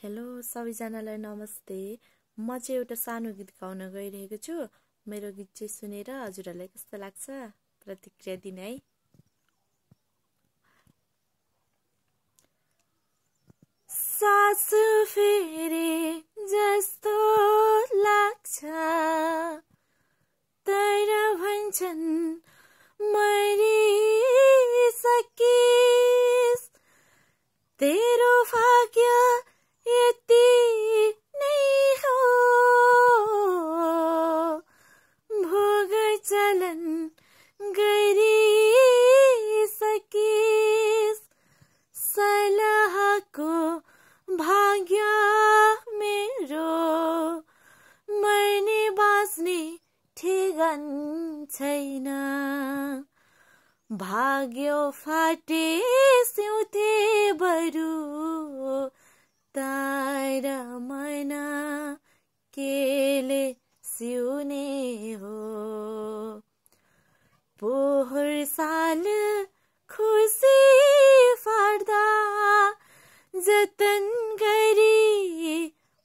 Hello सबैजनालाई नमस्ते। म चाहिँ एउटा सानो गीत गाउन गइरहेको छु। मेरो गीत चाहिँ सुनेर हजुरहरूलाई कस्तो लाग्छ प्रतिक्रिया दिनु है। सास फेरे जस्तो लाग्छ तर भन्छन् मरिसकिस् तेरो भाग्य यति नै हो भोग चलन गरिसकिस् सलहको भाग्य मेरो मर्ने बाँच्ने ठेगान छैन भाग्य फाटे सिउँथे बरु तर मन केले सिउने हो पोहोर साल खुसी फाड्दा जतन गरी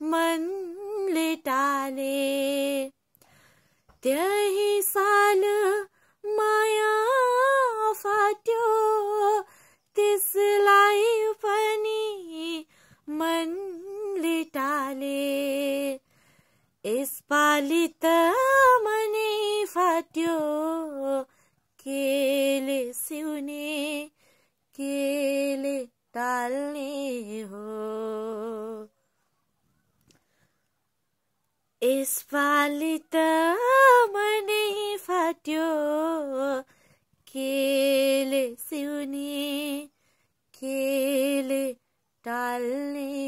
मनले टाले त्यही साल माया फाट्यो त्यसलाई पनि मनले टाले यसपालि त मनै फाट्यो केले सिउने केले टाल्ने हो यसपालि त मनै फाट्यो केले सिउने केले टाल्ने